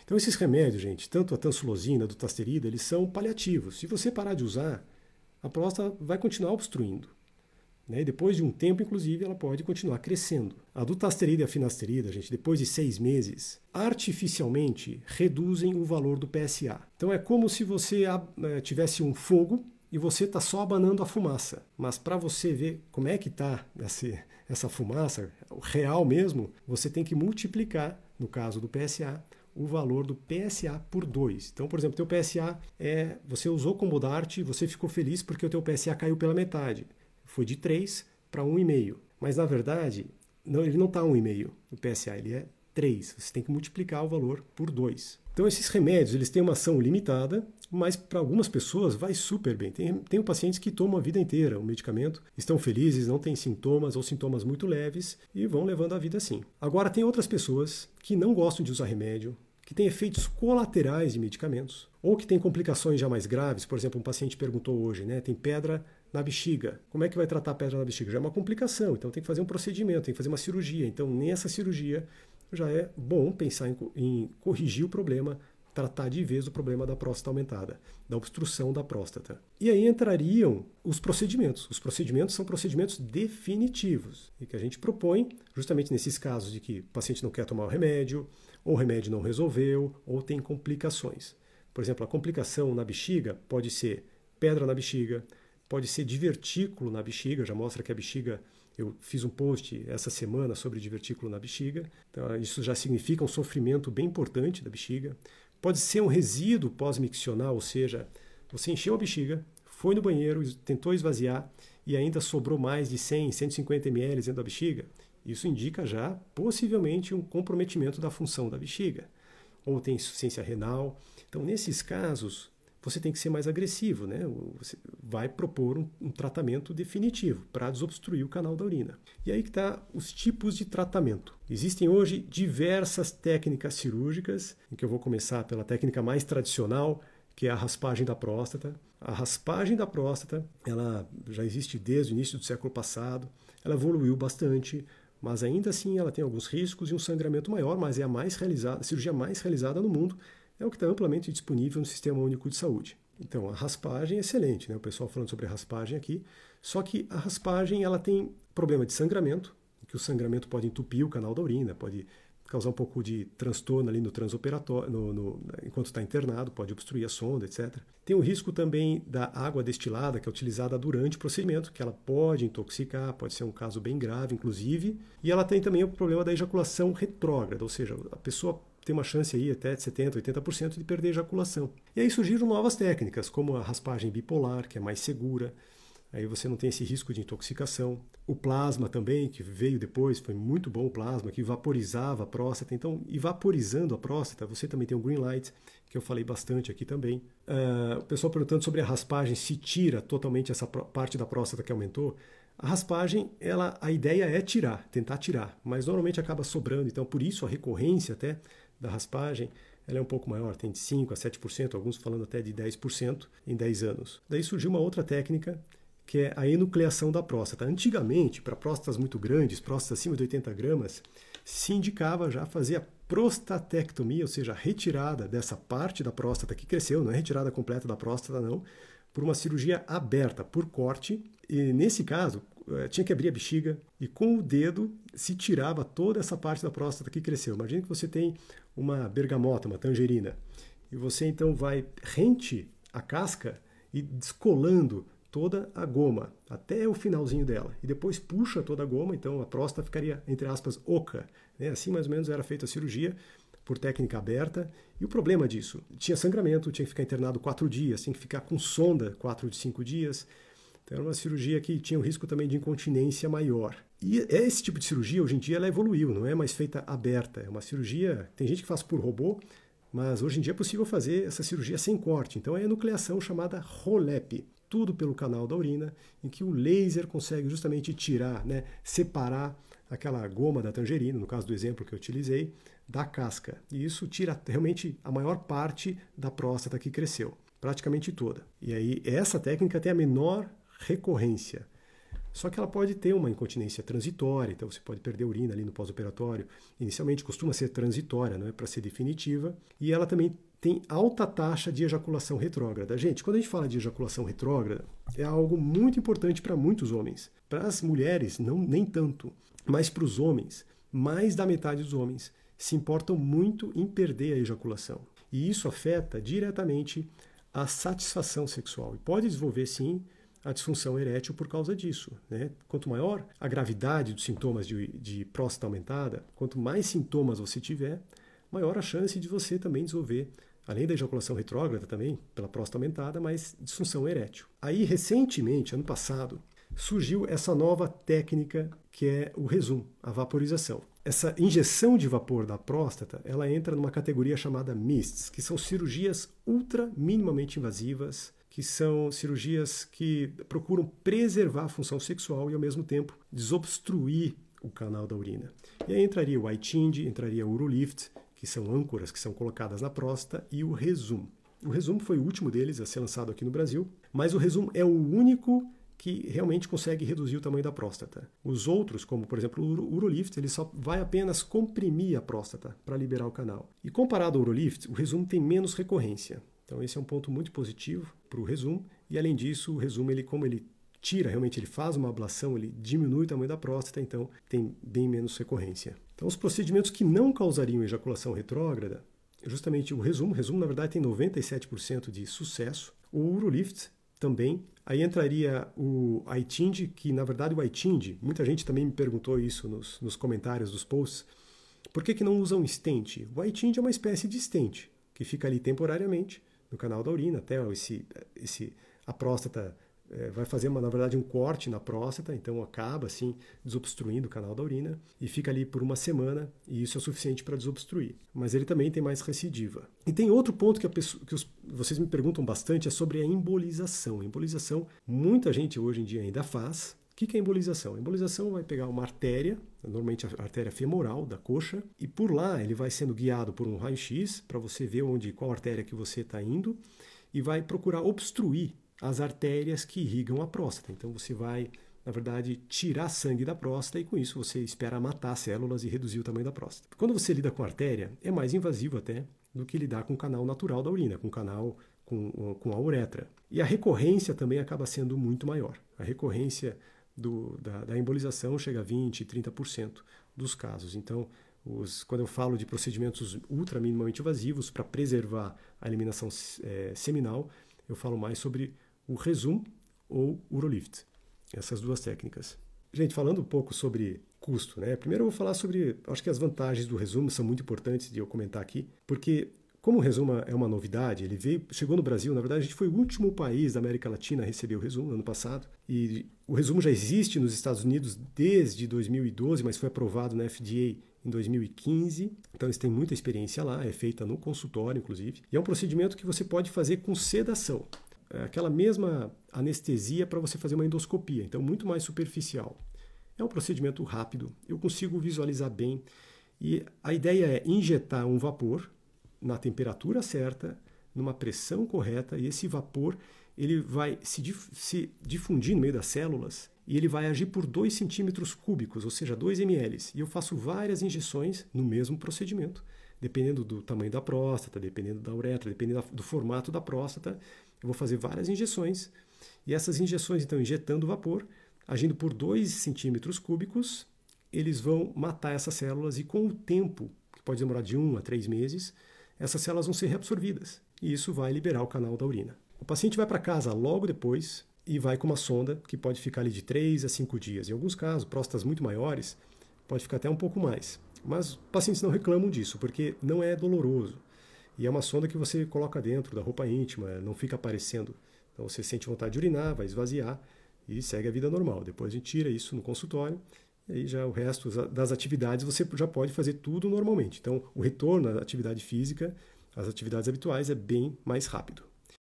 Então esses remédios, gente, tanto a tansulosina, a dutasterida, eles são paliativos. Se você parar de usar, a próstata vai continuar obstruindo. E depois de um tempo, inclusive, ela pode continuar crescendo. A dutasterida e a finasterida, gente, depois de 6 meses, artificialmente reduzem o valor do PSA. Então é como se você tivesse um fogo e você está só abanando a fumaça. Mas para você ver como é que está essa fumaça, o real mesmo, você tem que multiplicar, no caso do PSA, o valor do PSA por 2. Então, por exemplo, teu PSA você usou como DART, você ficou feliz porque o teu PSA caiu pela metade. Foi de 3 para 1,5. Mas, na verdade, ele não está 1,5. O PSA ele é 3. Você tem que multiplicar o valor por 2. Então, esses remédios eles têm uma ação limitada, mas para algumas pessoas vai super bem. Tem pacientes que tomam a vida inteira o medicamento, estão felizes, não têm sintomas ou sintomas muito leves e vão levando a vida assim. Agora, tem outras pessoas que não gostam de usar remédio, que têm efeitos colaterais de medicamentos, ou que têm complicações já mais graves. Por exemplo, um paciente perguntou hoje, tem pedra na bexiga. Como é que vai tratar a pedra na bexiga? Já é uma complicação, então tem que fazer um procedimento, tem que fazer uma cirurgia. Então, nessa cirurgia, já é bom pensar em corrigir o problema, tratar de vez o problema da próstata aumentada, da obstrução da próstata. E aí entrariam os procedimentos. Os procedimentos são procedimentos definitivos e que a gente propõe justamente nesses casos de que o paciente não quer tomar o remédio, ou o remédio não resolveu, ou tem complicações. Por exemplo, a complicação na bexiga pode ser pedra na bexiga, pode ser divertículo na bexiga, já mostra que a bexiga, eu fiz um post essa semana sobre divertículo na bexiga, então isso já significa um sofrimento bem importante da bexiga. Pode ser um resíduo pós-miccional, ou seja, você encheu a bexiga, foi no banheiro, tentou esvaziar e ainda sobrou mais de 100, 150 ml dentro da bexiga. Isso indica já, possivelmente, um comprometimento da função da bexiga. Ou tem insuficiência renal. Então, nesses casos, você tem que ser mais agressivo, Você vai propor um tratamento definitivo para desobstruir o canal da urina. E aí que está os tipos de tratamento. Existem hoje diversas técnicas cirúrgicas, em que eu vou começar pela técnica mais tradicional, que é a raspagem da próstata. A raspagem da próstata, ela já existe desde o início do século passado, ela evoluiu bastante, mas ainda assim ela tem alguns riscos e um sangramento maior, mas é a cirurgia mais realizada no mundo, é o que está amplamente disponível no Sistema Único de Saúde. Então, a raspagem é excelente, O pessoal falando sobre a raspagem aqui, só que a raspagem ela tem problema de sangramento, que o sangramento pode entupir o canal da urina, pode causar um pouco de transtorno ali no transoperatório, enquanto está internado, pode obstruir a sonda, etc. Tem o risco também da água destilada, que é utilizada durante o procedimento, que ela pode intoxicar, pode ser um caso bem grave, inclusive. E ela tem também o problema da ejaculação retrógrada, ou seja, a pessoa tem uma chance aí até de 70%, 80% de perder a ejaculação. E aí surgiram novas técnicas, como a raspagem bipolar, que é mais segura. Aí você não tem esse risco de intoxicação. O plasma também, que veio depois, foi muito bom o plasma, que vaporizava a próstata. Então, e vaporizando a próstata, você também tem o green light, que eu falei bastante aqui também. O pessoal perguntando sobre a raspagem, se tira totalmente essa parte da próstata que aumentou. A raspagem, a ideia é tentar tirar, mas normalmente acaba sobrando. Então, por isso a recorrência até da raspagem, ela é um pouco maior, tem de 5% a 7%, alguns falando até de 10% em 10 anos. Daí surgiu uma outra técnica, que é a enucleação da próstata. Antigamente, para próstatas muito grandes, próstatas acima de 80 gramas, se indicava já fazer a prostatectomia, ou seja, a retirada dessa parte da próstata que cresceu, não é retirada completa da próstata não, por uma cirurgia aberta, por corte, e nesse caso tinha que abrir a bexiga e com o dedo se tirava toda essa parte da próstata que cresceu. Imagina que você tem uma bergamota, uma tangerina, e você então vai rente a casca e descolando toda a goma, até o finalzinho dela, e depois puxa toda a goma, então a próstata ficaria, entre aspas, oca. Assim mais ou menos era feita a cirurgia, por técnica aberta, e o problema disso, tinha sangramento, tinha que ficar internado 4 dias, tinha que ficar com sonda 4 de 5 dias, então era uma cirurgia que tinha um risco também de incontinência maior. E esse tipo de cirurgia, hoje em dia, ela evoluiu, não é mais feita aberta, é uma cirurgia, tem gente que faz por robô, mas hoje em dia é possível fazer essa cirurgia sem corte, então é a enucleação chamada ROLEP, tudo pelo canal da urina, em que o laser consegue justamente tirar, separar aquela goma da tangerina, no caso do exemplo que eu utilizei, da casca. E isso tira realmente a maior parte da próstata que cresceu, praticamente toda. E aí essa técnica tem a menor recorrência. Só que ela pode ter uma incontinência transitória, então você pode perder urina ali no pós-operatório. Inicialmente costuma ser transitória, não é para ser definitiva. E ela também tem alta taxa de ejaculação retrógrada. Gente, quando a gente fala de ejaculação retrógrada, é algo muito importante para muitos homens. Para as mulheres, não, nem tanto. Mas para os homens, mais da metade dos homens se importam muito em perder a ejaculação. E isso afeta diretamente a satisfação sexual. E pode desenvolver, sim, a disfunção erétil por causa disso, né? Quanto maior a gravidade dos sintomas de próstata aumentada, quanto mais sintomas você tiver, maior a chance de você também desenvolver, além da ejaculação retrógrada também, pela próstata aumentada, mas disfunção erétil. Aí, recentemente, ano passado, surgiu essa nova técnica que é o Rezum, a vaporização. Essa injeção de vapor da próstata, ela entra numa categoria chamada MISTs, que são cirurgias ultra minimamente invasivas, que são cirurgias que procuram preservar a função sexual e, ao mesmo tempo, desobstruir o canal da urina. E aí entraria o iTind, entraria o Urolift, que são âncoras que são colocadas na próstata, e o Rezum. O Rezum foi o último deles a ser lançado aqui no Brasil, mas o Rezum é o único que realmente consegue reduzir o tamanho da próstata. Os outros, como por exemplo o Urolift, ele só vai apenas comprimir a próstata para liberar o canal. E comparado ao Urolift, o Rezum tem menos recorrência. Então esse é um ponto muito positivo para o Rezum. E além disso, o Rezum, como ele tira, realmente ele faz uma ablação, ele diminui o tamanho da próstata, então tem bem menos recorrência. Então os procedimentos que não causariam ejaculação retrógrada, justamente o Rezum. O Rezum, na verdade, tem 97% de sucesso. O Urolift também. Aí entraria o iTind, que na verdade o iTind, muita gente também me perguntou isso nos comentários dos posts, por que não usam stent? O iTind é uma espécie de stent, que fica ali temporariamente no canal da urina, até a próstata vai fazer, na verdade, um corte na próstata, então acaba assim desobstruindo o canal da urina e fica ali por uma semana, e isso é suficiente para desobstruir. Mas ele também tem mais recidiva. E tem outro ponto vocês me perguntam bastante, é sobre a embolização. A embolização, muita gente hoje em dia ainda faz. O que é embolização? A embolização vai pegar uma artéria, normalmente a artéria femoral da coxa, e por lá ele vai sendo guiado por um raio-x para você ver qual artéria que você está indo, e vai procurar obstruir as artérias que irrigam a próstata. Então você vai, na verdade, tirar sangue da próstata e com isso você espera matar células e reduzir o tamanho da próstata. Quando você lida com a artéria, é mais invasivo até do que lidar com o canal natural da urina, com o canal com a uretra. E a recorrência também acaba sendo muito maior. A recorrência da embolização chega a 20%, 30% dos casos. Então, quando eu falo de procedimentos ultra minimamente invasivos para preservar a eliminação seminal, eu falo mais sobre o Rezum ou Urolift. Essas duas técnicas. Gente, falando um pouco sobre custo, né? Primeiro eu vou falar acho que as vantagens do Rezum são muito importantes de eu comentar aqui, porque como o Rezum é uma novidade, chegou no Brasil, na verdade a gente foi o último país da América Latina a receber o Rezum no ano passado, e o Rezum já existe nos Estados Unidos desde 2012, mas foi aprovado na FDA em 2015, então eles têm muita experiência lá, é feita no consultório, inclusive, e é um procedimento que você pode fazer com sedação. É aquela mesma anestesia para você fazer uma endoscopia, então muito mais superficial. É um procedimento rápido, eu consigo visualizar bem, e a ideia é injetar um vapor na temperatura certa, numa pressão correta, e esse vapor ele vai se difundir no meio das células e ele vai agir por 2 centímetros cúbicos, ou seja, 2 ml. E eu faço várias injeções no mesmo procedimento, dependendo do tamanho da próstata, dependendo da uretra, dependendo do formato da próstata, eu vou fazer várias injeções. E essas injeções, então, injetando o vapor, agindo por 2 centímetros cúbicos, eles vão matar essas células e com o tempo, que pode demorar de 1 a 3 meses, essas células vão ser reabsorvidas e isso vai liberar o canal da urina. O paciente vai para casa logo depois e vai com uma sonda que pode ficar ali de 3 a 5 dias. Em alguns casos, próstatas muito maiores, pode ficar até um pouco mais. Mas pacientes não reclamam disso, porque não é doloroso. E é uma sonda que você coloca dentro da roupa íntima, não fica aparecendo. Então você sente vontade de urinar, vai esvaziar e segue a vida normal. Depois a gente tira isso no consultório. E aí já o resto das atividades você já pode fazer tudo normalmente. Então o retorno à atividade física, às atividades habituais, é bem mais rápido.